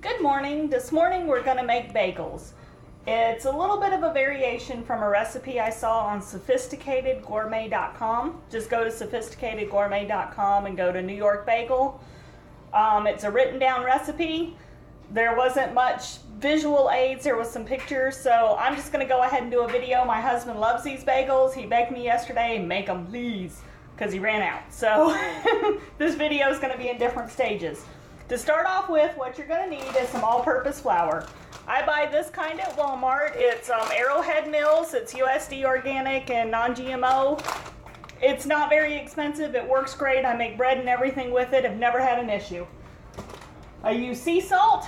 Good morning. This morning we're going to make bagels. It's a little bit of a variation from a recipe I saw on sophisticatedgourmet.com. Just go to sophisticatedgourmet.com and go to New York Bagel. It's a written down recipe. There wasn't much visual aids, there was some pictures, so I'm just going to go ahead and do a video. My husband loves these bagels. He begged me yesterday, make them please, because he ran out. So this video is going to be in different stages. To start off with, what you're going to need is some all-purpose flour. I buy this kind at Walmart. It's Arrowhead Mills. It's USD organic and non-GMO. It's not very expensive. It works great. I make bread and everything with it. I've never had an issue. I use sea salt.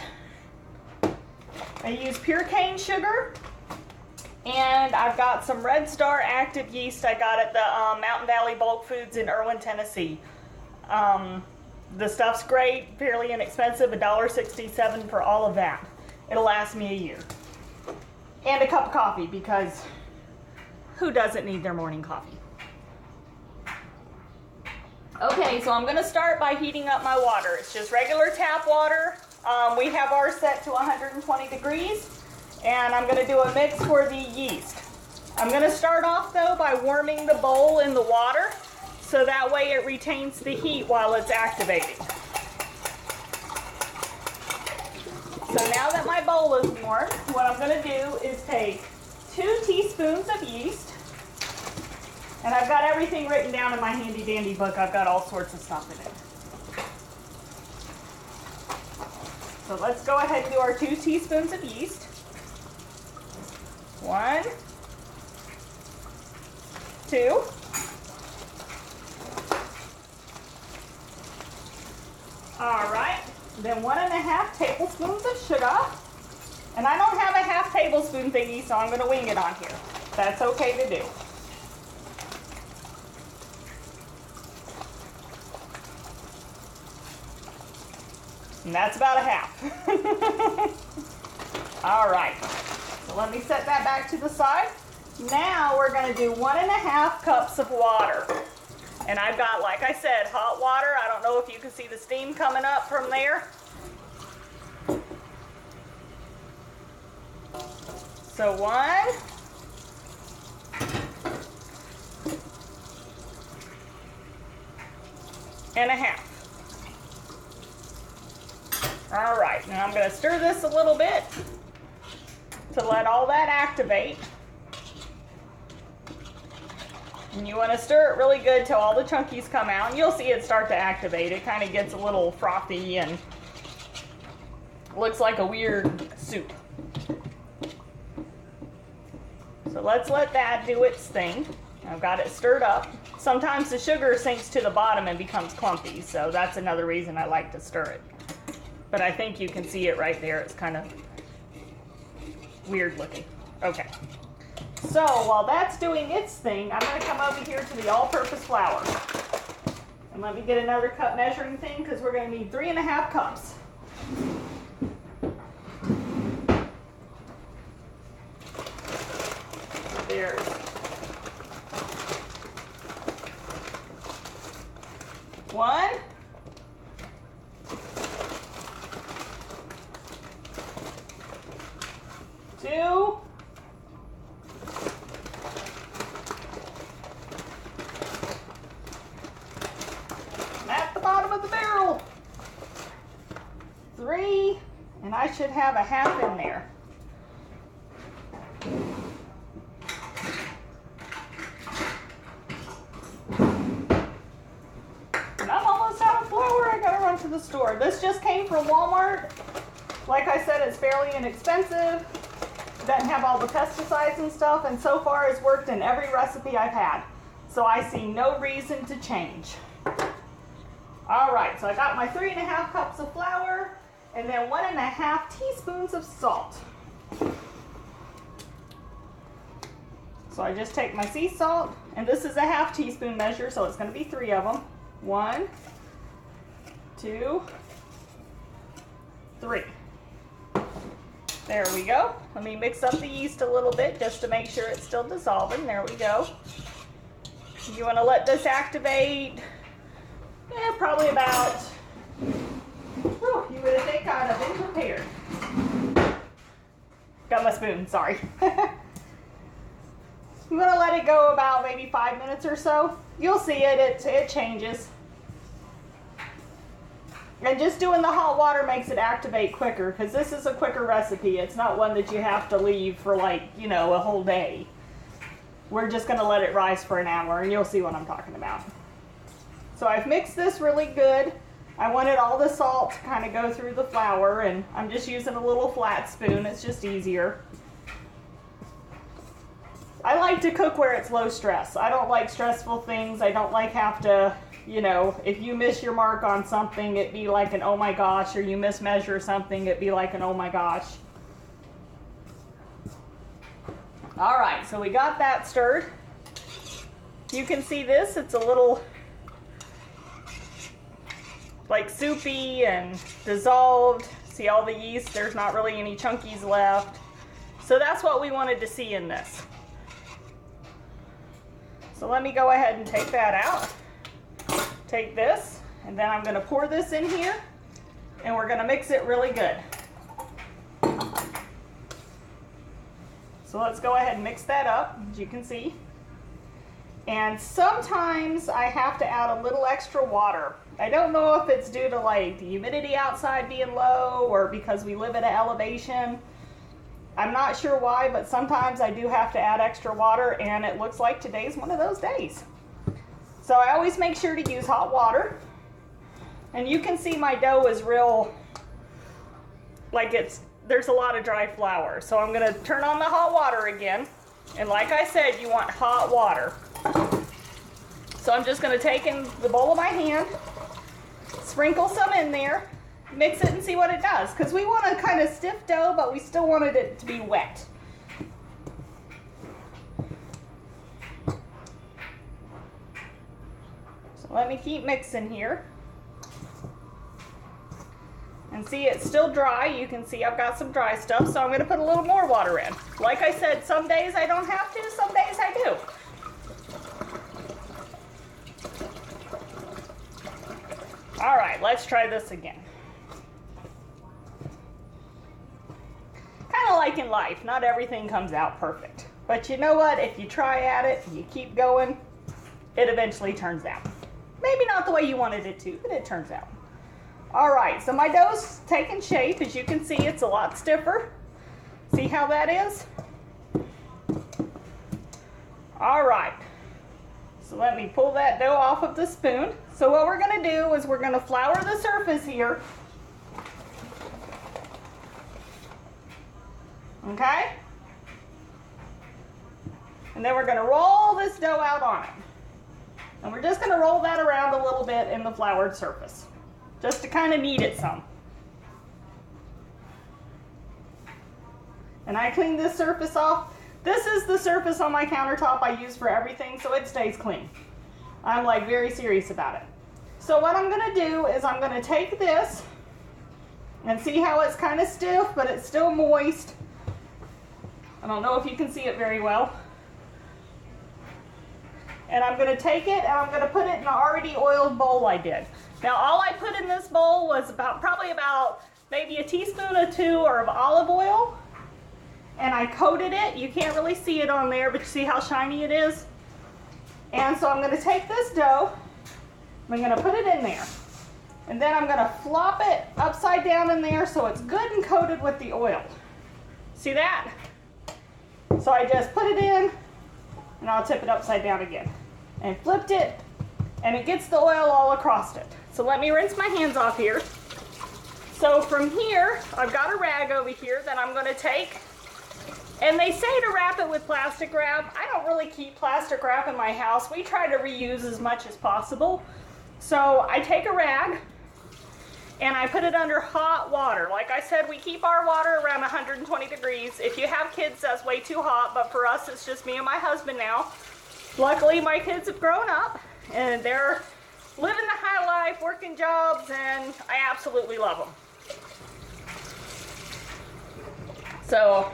I use pure cane sugar. And I've got some Red Star active yeast I got at the Mountain Valley Bulk Foods in Irwin, Tennessee. The stuff's great, fairly inexpensive, $1.67 for all of that. It'll last me a year. And a cup of coffee, because who doesn't need their morning coffee? Okay, so I'm going to start by heating up my water. It's just regular tap water. We have ours set to 120 degrees, and I'm going to do a mix for the yeast. I'm going to start off, though, by warming the bowl in the water, so that way it retains the heat while it's activating. So now that my bowl is warm, what I'm going to do is take 2 teaspoons of yeast, and I've got everything written down in my handy dandy book. I've got all sorts of stuff in it. So let's go ahead and do our 2 teaspoons of yeast. 1, 2. All right, then 1½ tablespoons of sugar. And I don't have a half tablespoon thingy, so I'm going to wing it on here. That's okay to do. And that's about a half. All right, so let me set that back to the side. Now we're going to do 1½ cups of water. And I've got, like I said, hot water. I don't know if you can see the steam coming up from there. So 1½ All right, now I'm going to stir this a little bit to let all that activate. And you want to stir it really good till all the chunkies come out, and you'll see it start to activate. It kind of gets a little frothy and looks like a weird soup. So let's let that do its thing. I've got it stirred up. Sometimes the sugar sinks to the bottom and becomes clumpy, so that's another reason I like to stir it. But I think you can see it right there. It's kind of weird looking. Okay. So while that's doing its thing, I'm going to come over here to the all-purpose flour. And let me get another cup measuring thing, because we're going to need 3½ cups. There's 1, 2, 3, and I should have a half in there. And I'm almost out of flour. I gotta run to the store. This just came from Walmart. Like I said, it's fairly inexpensive. Doesn't have all the pesticides and stuff, and so far it's worked in every recipe I've had. So I see no reason to change. All right, so I got my 3½ cups of flour, and then 1½ teaspoons of salt. So I just take my sea salt, and this is a ½ teaspoon measure, so it's going to be 3 of them. 1, 2, 3. There we go. Let me mix up the yeast a little bit just to make sure it's still dissolving. There we go. You want to let this activate probably about Whew, you would think I'd have been prepared. Got my spoon, sorry. I'm gonna let it go about maybe 5 minutes or so. You'll see it changes. And just doing the hot water makes it activate quicker, because this is a quicker recipe. It's not one that you have to leave for like, you know, a whole day. We're just gonna let it rise for an hour, and you'll see what I'm talking about. So I've mixed this really good. I wanted all the salt to kind of go through the flour, and I'm just using a little flat spoon. It's just easier. I like to cook where it's low stress. I don't like stressful things. I don't like have to, you know, if you miss your mark on something, it'd be like an oh my gosh, or you mismeasure something, it'd be like an oh my gosh. All right, so we got that stirred. You can see this, it's a little like soupy and dissolved. See all the yeast, there's not really any chunkies left. So that's what we wanted to see in this. So let me go ahead and take that out. Take this, and then I'm gonna pour this in here, and we're gonna mix it really good. So let's go ahead and mix that up, as you can see. And sometimes I have to add a little extra water. I don't know if it's due to like the humidity outside being low or because we live at an elevation. I'm not sure why, but sometimes I do have to add extra water, and it looks like today's one of those days. So I always make sure to use hot water. And you can see my dough is real, like there's a lot of dry flour. So I'm gonna turn on the hot water again. And like I said, you want hot water. So I'm just gonna take in the bowl of my hand, sprinkle some in there, mix it and see what it does. Because we want a kind of stiff dough, but we still wanted it to be wet. So let me keep mixing here. And see, it's still dry. You can see I've got some dry stuff, so I'm going to put a little more water in. Like I said, some days I don't have to, some days I do. All right, let's try this again. Kind of like in life, not everything comes out perfect. But you know what? If you try at it, you keep going, it eventually turns out. Maybe not the way you wanted it to, but it turns out. All right, so my dough's taking shape. As you can see, it's a lot stiffer. See how that is? All right, so let me pull that dough off of the spoon. So what we're gonna do is we're gonna flour the surface here. Okay? And then we're gonna roll this dough out on it. And we're just gonna roll that around a little bit in the floured surface, just to kind of knead it some. And I cleaned this surface off. This is the surface on my countertop I use for everything, so it stays clean. I'm like very serious about it. So what I'm gonna do is I'm gonna take this and see how it's kind of stiff, but it's still moist. I don't know if you can see it very well. And I'm gonna take it and I'm gonna put it in an already oiled bowl I did. Now all I put in this bowl was probably about maybe a teaspoon or two of olive oil. And I coated it. You can't really see it on there, but you see how shiny it is? And so I'm gonna take this dough, I'm gonna put it in there. And then I'm gonna flop it upside down in there so it's good and coated with the oil. See that? So I just put it in, and I'll tip it upside down again. And flipped it, and it gets the oil all across it. So let me rinse my hands off here. So from here, I've got a rag over here that I'm gonna take, and they say to wrap it with plastic wrap. I don't really keep plastic wrap in my house. We try to reuse as much as possible. So I take a rag, and I put it under hot water. Like I said, we keep our water around 120 degrees. If you have kids, that's way too hot, but for us, it's just me and my husband now. Luckily, my kids have grown up, and they're living the high life, working jobs, and I absolutely love them. So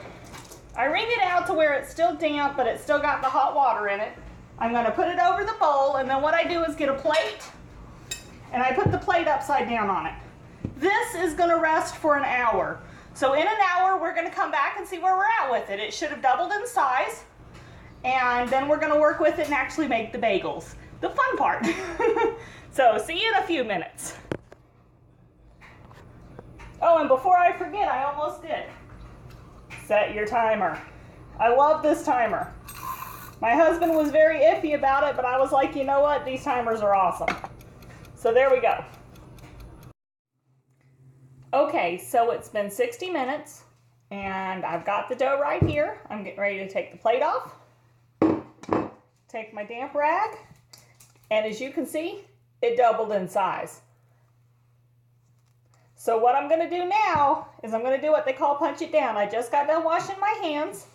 I wring it out to where it's still damp, but it's still got the hot water in it. I'm gonna put it over the bowl, and then what I do is get a plate, and I put the plate upside down on it. This is gonna rest for an hour. So in an hour, we're gonna come back and see where we're at with it. It should have doubled in size. And then we're gonna work with it and actually make the bagels. The fun part. So see you in a few minutes. Oh, and before I forget, I almost did. Set your timer. I love this timer. My husband was very iffy about it, but I was like, you know what? These timers are awesome. So there we go. Okay, so it's been 60 minutes, and I've got the dough right here. I'm getting ready to take the plate off. Take my damp rag, and as you can see, it doubled in size. So what I'm gonna do now is I'm gonna do what they call punch it down. I just got done washing my hands,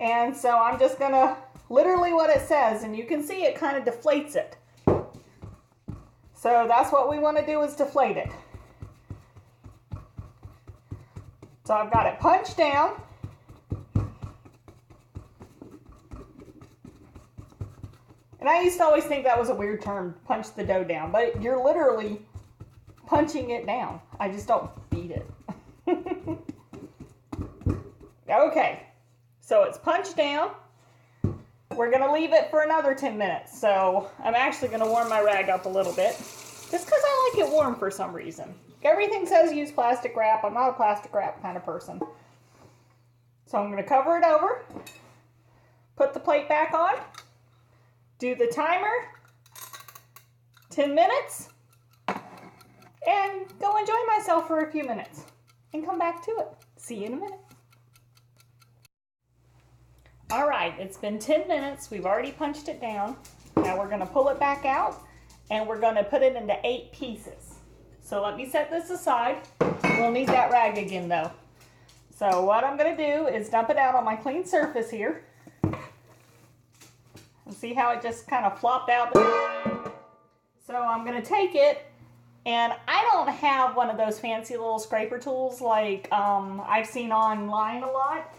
and so I'm just gonna, literally what it says, and you can see it kind of deflates it. So that's what we wanna do, is deflate it. So I've got it punched down. And I used to always think that was a weird term, punch the dough down, but you're literally punching it down. I just don't beat it. Okay, so it's punched down. We're gonna leave it for another 10 minutes. So I'm actually gonna warm my rag up a little bit, just because I like it warm for some reason. Everything says use plastic wrap. I'm not a plastic wrap kind of person. So I'm gonna cover it over, put the plate back on, do the timer, 10 minutes, and go enjoy myself for a few minutes and come back to it. See you in a minute. All right, it's been 10 minutes. We've already punched it down. Now we're gonna pull it back out and we're gonna put it into 8 pieces. So let me set this aside. We'll need that rag again though. So what I'm gonna do is dump it out on my clean surface here. And see how it just kind of flopped out? So I'm gonna take it, and I don't have one of those fancy little scraper tools like I've seen online a lot,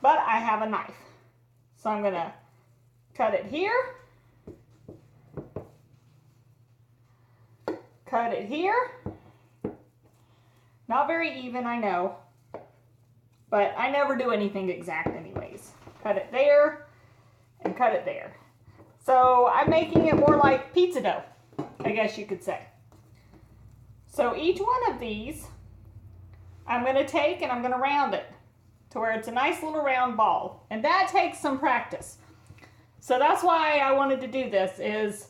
but I have a knife. So I'm gonna cut it here, cut it here. Not very even, I know, but I never do anything exact anyways. Cut it there and cut it there. So I'm making it more like pizza dough, I guess you could say. So each one of these, I'm gonna take and I'm gonna round it to where it's a nice little round ball. And that takes some practice. So that's why I wanted to do this, is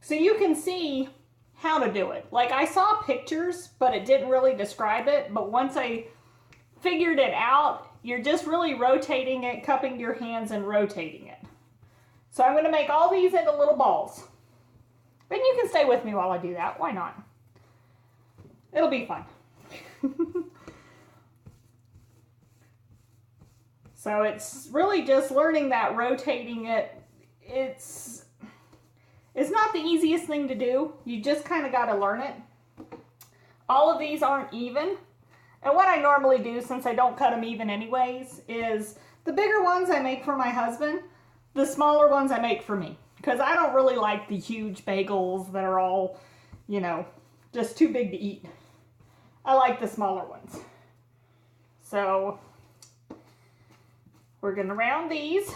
so you can see how to do it. Like, I saw pictures, but it didn't really describe it. But once I figured it out, you're just really rotating it, cupping your hands and rotating it. So I'm gonna make all these into little balls. And you can stay with me while I do that, why not? It'll be fun. So it's really just learning that rotating it. It's not the easiest thing to do. You just kind of got to learn it. All of these aren't even. And what I normally do, since I don't cut them even anyways, is the bigger ones I make for my husband. The smaller ones I make for me. Because I don't really like the huge bagels that are all, you know, just too big to eat. I like the smaller ones. So we're going to round these.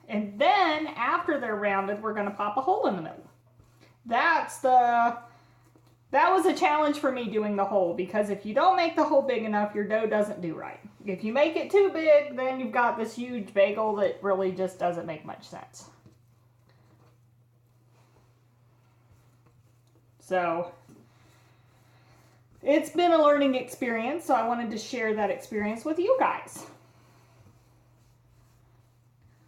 And then after they're rounded, we're going to pop a hole in the middle. That was a challenge for me, doing the hole, because if you don't make the hole big enough, your dough doesn't do right. If you make it too big, then you've got this huge bagel that really just doesn't make much sense. So it's been a learning experience, so I wanted to share that experience with you guys.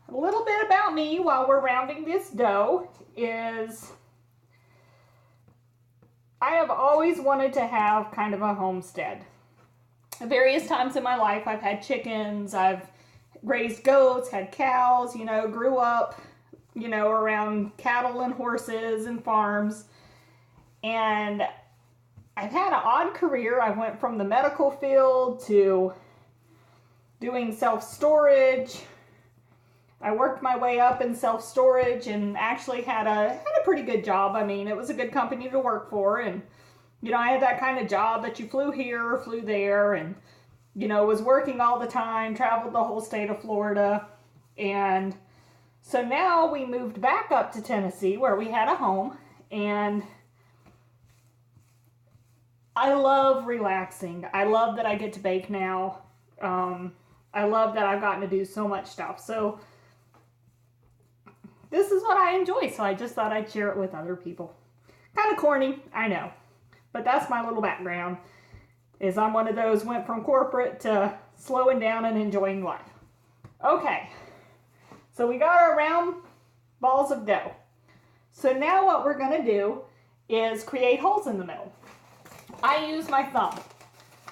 A little bit about me while we're rounding this dough is I have always wanted to have kind of a homestead. At various times in my life, I've had chickens, I've raised goats, had cows, you know, grew up, you know, around cattle and horses and farms. And I've had an odd career. I went from the medical field to doing self-storage. I worked my way up in self-storage and actually had a pretty good job. I mean, it was a good company to work for, and You know, I had that kind of job that you flew here, flew there, and, you know, was working all the time, traveled the whole state of Florida. And so now we moved back up to Tennessee where we had a home, and I love relaxing. I love that I get to bake now. I love that I've gotten to do so much stuff. So this is what I enjoy. So I just thought I'd share it with other people. Kind of corny, I know. But that's my little background, is I'm one of those went from corporate to slowing down and enjoying life. Okay, so we got our round balls of dough. So now what we're going to do is create holes in the middle. I use my thumb.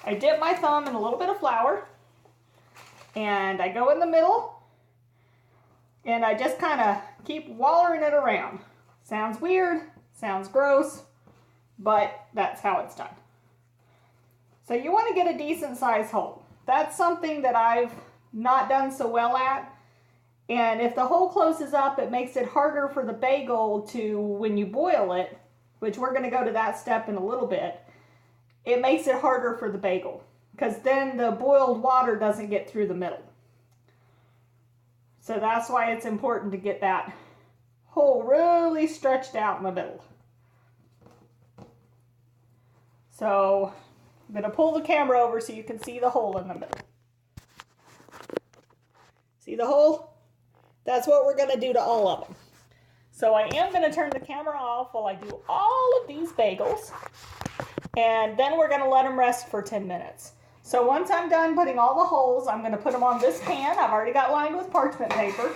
I dip my thumb in a little bit of flour, and I go in the middle, and I just kind of keep wallering it around. Sounds weird, sounds gross, but that's how it's done. So you want to get a decent size hole. That's something that I've not done so well at. And if the hole closes up, it makes it harder for the bagel to, when you boil it, which we're going to go to that step in a little bit, it makes it harder for the bagel because then the boiled water doesn't get through the middle. So that's why it's important to get that hole really stretched out in the middle. So I'm going to pull the camera over so you can see the hole in the middle. See the hole? That's what we're going to do to all of them. So I am going to turn the camera off while I do all of these bagels. And then we're going to let them rest for 10 minutes. So once I'm done putting all the holes, I'm going to put them on this pan. I've already got lined with parchment paper.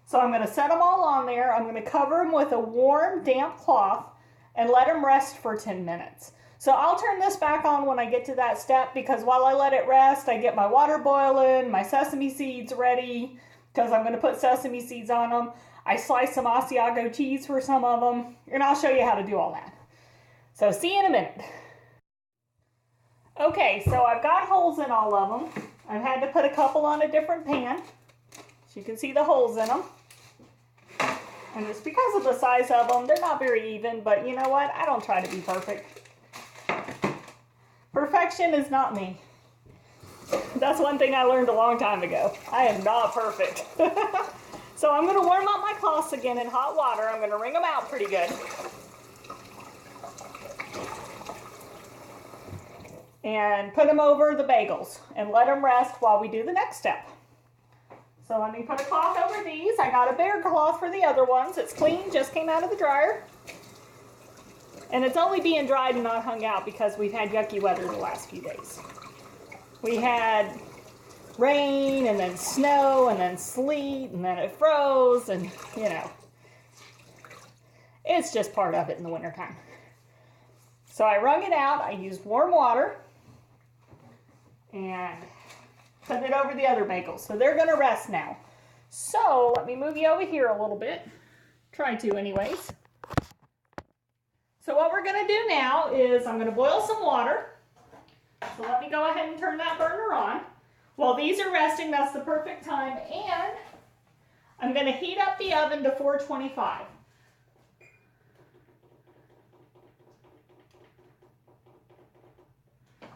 So I'm going to set them all on there. I'm going to cover them with a warm, damp cloth and let them rest for 10 minutes. So I'll turn this back on when I get to that step, because while I let it rest, I get my water boiling, my sesame seeds ready, because I'm going to put sesame seeds on them. I slice some Asiago cheese for some of them, and I'll show you how to do all that. So see you in a minute. Okay, so I've got holes in all of them. I've had to put a couple on a different pan, so you can see the holes in them. And it's because of the size of them, they're not very even, but you know what? I don't try to be perfect. Perfection is not me. That's one thing I learned a long time ago. I am not perfect. So I'm going to warm up my cloths again in hot water. I'm going to wring them out pretty good. And put them over the bagels and let them rest while we do the next step. So let me put a cloth over these. I got a bare cloth for the other ones. It's clean, just came out of the dryer. And it's only being dried and not hung out because we've had yucky weather the last few days. We had rain and then snow and then sleet and then it froze and, you know, it's just part of it in the wintertime. So I wrung it out. I used warm water and put it over the other bagels. So they're going to rest now. So let me move you over here a little bit. Try to anyways. So what we're going to do now is I'm going to boil some water. So let me go ahead and turn that burner on. While these are resting, that's the perfect time. And I'm going to heat up the oven to 425.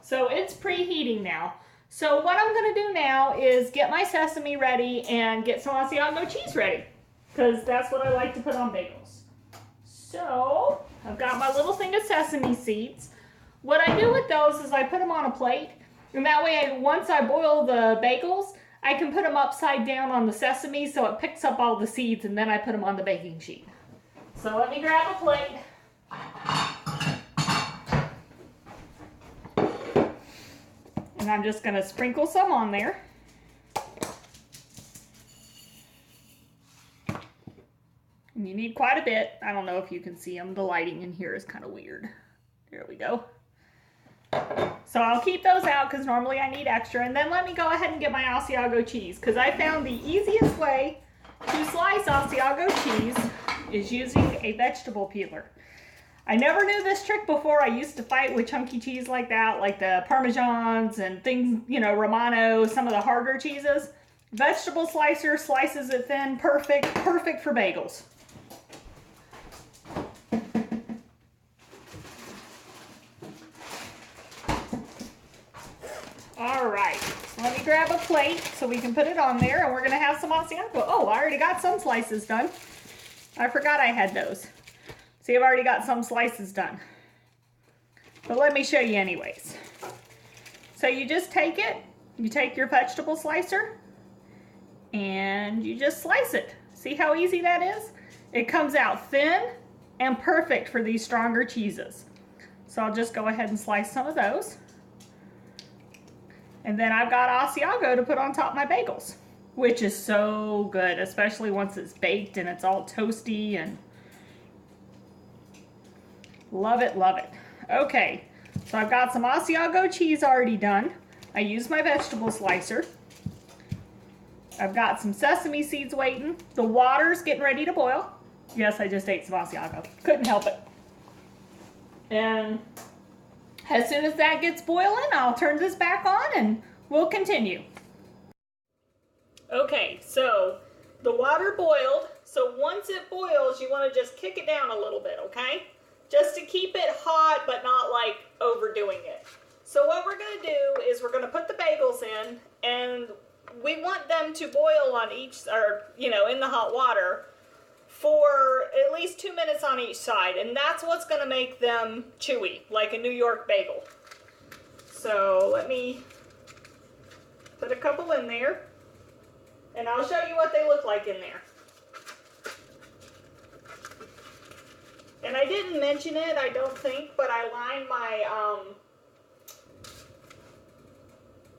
So it's preheating now. So what I'm going to do now is get my sesame ready and get some Asiago cheese ready, because that's what I like to put on bagels. So I've got my little thing of sesame seeds. What I do with those is I put them on a plate, and that way once I boil the bagels, I can put them upside down on the sesame so it picks up all the seeds, and then I put them on the baking sheet. So let me grab a plate. And I'm just going to sprinkle some on there. And you need quite a bit. I don't know if you can see them. The lighting in here is kind of weird. There we go. So I'll keep those out because normally I need extra. And then let me go ahead and get my Asiago cheese, because I found the easiest way to slice Asiago cheese is using a vegetable peeler. I never knew this trick before. I used to fight with chunky cheese like that, like the Parmesans and things, you know, Romano, some of the harder cheeses. Vegetable slicer slices it thin, perfect for bagels. me grab a plate so we can put it on there, and we're gonna have some Asiago. Oh, I already got some slices done. I forgot I had those. See, I've already got some slices done. But let me show you anyways. So you just take it, you take your vegetable slicer, and you just slice it. See how easy that is? It comes out thin and perfect for these stronger cheeses. So I'll just go ahead and slice some of those. And then I've got Asiago to put on top of my bagels, which is so good, especially once it's baked and it's all toasty, and love it, love it. Okay, so I've got some Asiago cheese already done. I used my vegetable slicer. I've got some sesame seeds waiting. The water's getting ready to boil. Yes, I just ate some Asiago. Couldn't help it. And as soon as that gets boiling, I'll turn this back on and we'll continue. Okay, so the water boiled. So once it boils, you want to just kick it down a little bit, okay? Just to keep it hot, but not like overdoing it. So what we're going to do is we're going to put the bagels in, and we want them to boil on each, or in the hot water for at least 2 minutes on each side, and that's what's going to make them chewy, like a New York bagel. So let me put a couple in there, and I'll show you what they look like in there. And I didn't mention it, I don't think, but I lined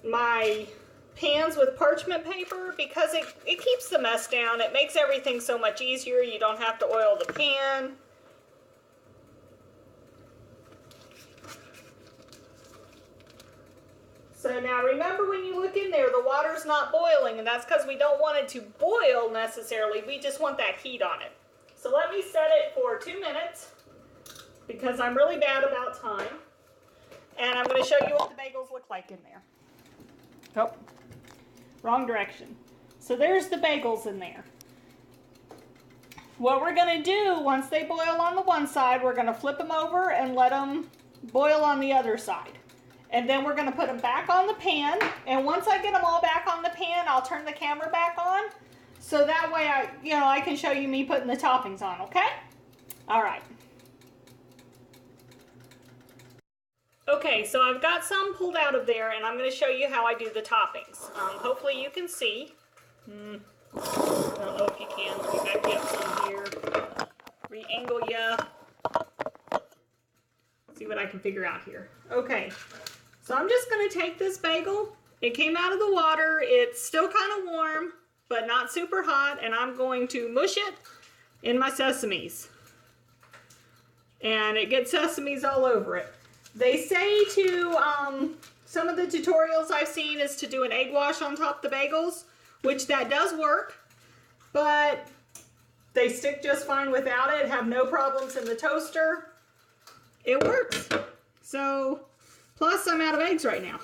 my pans with parchment paper because it keeps the mess down. It makes everything so much easier. You don't have to oil the pan. So now remember, when you look in there, the water's not boiling, and that's because we don't want it to boil necessarily. We just want that heat on it. So let me set it for 2 minutes because I'm really bad about time. And I'm going to show you what the bagels look like in there. Oh, wrong direction. So there's the bagels in there. What we're going to do, once they boil on the one side, we're going to flip them over and let them boil on the other side. And then we're going to put them back on the pan. And once I get them all back on the pan, I'll turn the camera back on. So that way I can show you me putting the toppings on, okay? All right. Okay, so I've got some pulled out of there, and I'm going to show you how I do the toppings. Hopefully you can see. I don't know if you can. Let me back you up some here. Re-angle ya. See what I can figure out here. Okay, so I'm just going to take this bagel. It came out of the water. It's still kind of warm, but not super hot, and I'm going to mush it in my sesames. And it gets sesames all over it. They say to, some of the tutorials I've seen is to do an egg wash on top of the bagels, which that does work, but they stick just fine without it, have no problems in the toaster. It works. So, plus I'm out of eggs right now.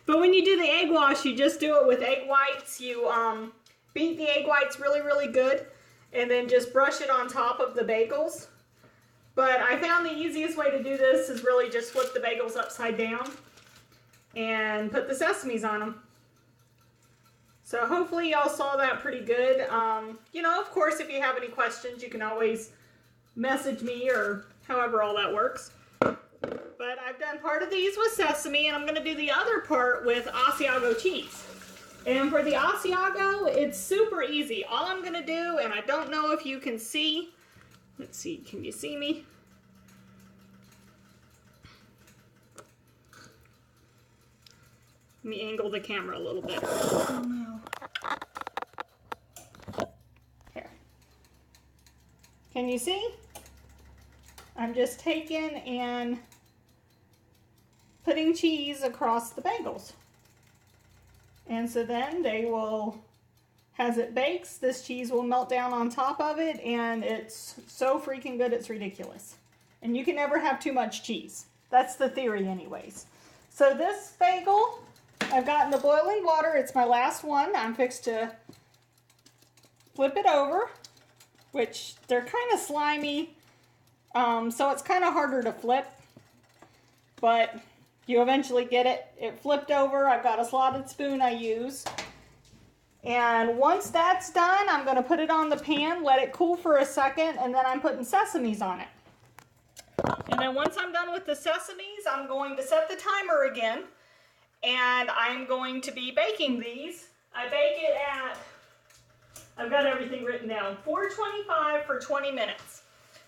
But when you do the egg wash, you just do it with egg whites. You beat the egg whites really, really good, and then just brush it on top of the bagels. But I found the easiest way to do this is really just flip the bagels upside down and put the sesames on them. So hopefully y'all saw that pretty good. Of course, if you have any questions, you can always message me or however all that works. But I've done part of these with sesame, and I'm going to do the other part with Asiago cheese. And for the Asiago, it's super easy. All I'm going to do, and I don't know if you can see, let's see, can you see me? Let me angle the camera a little bit. Oh no. Here. Can you see? I'm just taking and putting cheese across the bagels. And so then they will, as it bakes, this cheese will melt down on top of it, and it's so freaking good, it's ridiculous. And you can never have too much cheese. That's the theory anyways. So this bagel, I've got in the boiling water. It's my last one. I'm fixed to flip it over, which they're kind of slimy, so it's kind of harder to flip. But You eventually get it. It flipped over. I've got a slotted spoon I use. And once that's done, I'm going to put it on the pan, let it cool for a second, and then I'm putting sesames on it. And then once I'm done with the sesames, I'm going to set the timer again, and I'm going to be baking these. I bake it at, I've got everything written down, 425 for 20 minutes.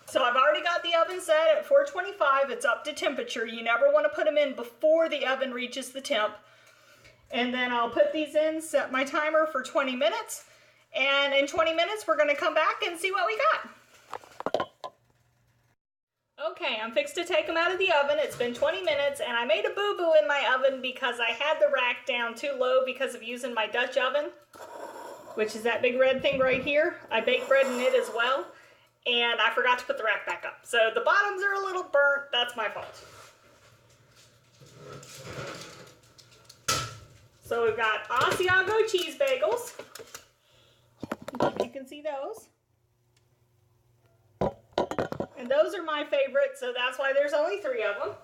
So I've already got the oven set at 425. It's up to temperature. You never want to put them in before the oven reaches the temp. And then I'll put these in, set my timer for 20 minutes. And in 20 minutes, we're going to come back and see what we got. Okay, I'm fixed to take them out of the oven. It's been 20 minutes, and I made a boo-boo in my oven because I had the rack down too low because of using my Dutch oven, which is that big red thing right here. I bake bread in it as well, and I forgot to put the rack back up. So the bottoms are a little burnt. That's my fault. So we've got Asiago cheese bagels. You can see those. And those are my favorite, so that's why there's only 3 of them.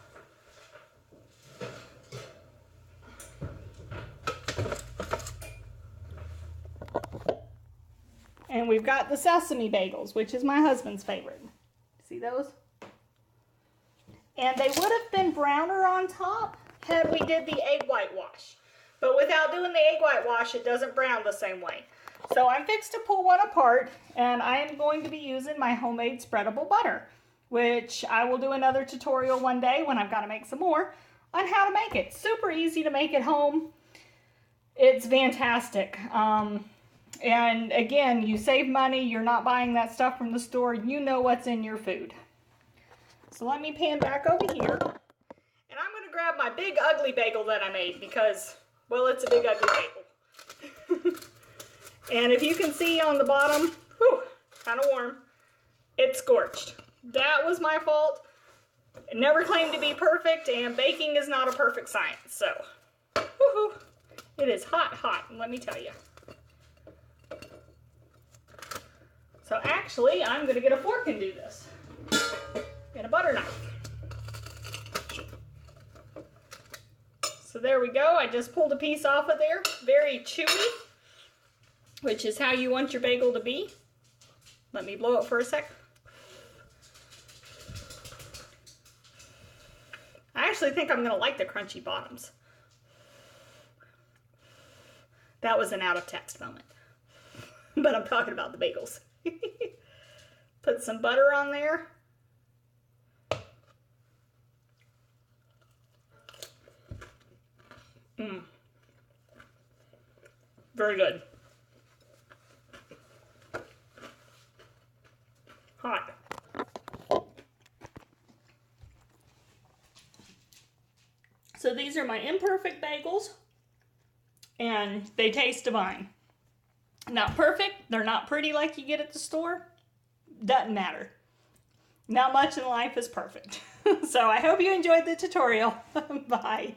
And we've got the sesame bagels, which is my husband's favorite. See those? And they would have been browner on top had we did the egg whitewash. But without doing the egg whitewash, it doesn't brown the same way. So I'm fixed to pull one apart, and I am going to be using my homemade spreadable butter, which I will do another tutorial one day when I've got to make some more on how to make it. Super easy to make at home. It's fantastic. And again, you save money. You're not buying that stuff from the store. You know what's in your food. So let me pan back over here. And I'm going to grab my big ugly bagel that I made because, well, it's a big ugly bagel. And if you can see on the bottom, whew, kind of warm, it's scorched. That was my fault. I never claimed to be perfect, and baking is not a perfect science. So, woohoo, it is hot, hot, let me tell you. So actually, I'm going to get a fork and do this. And a butter knife. So there we go. I just pulled a piece off of there. Very chewy, which is how you want your bagel to be. Let me blow it for a sec. I actually think I'm going to like the crunchy bottoms. That was an out of text moment. But I'm talking about the bagels. Put some butter on there. Very good. Hot. So these are my Imperfect bagels, and they taste divine. Not perfect, they're not pretty like you get at the store. Doesn't matter. Not much in life is perfect. So I hope you enjoyed the tutorial. Bye.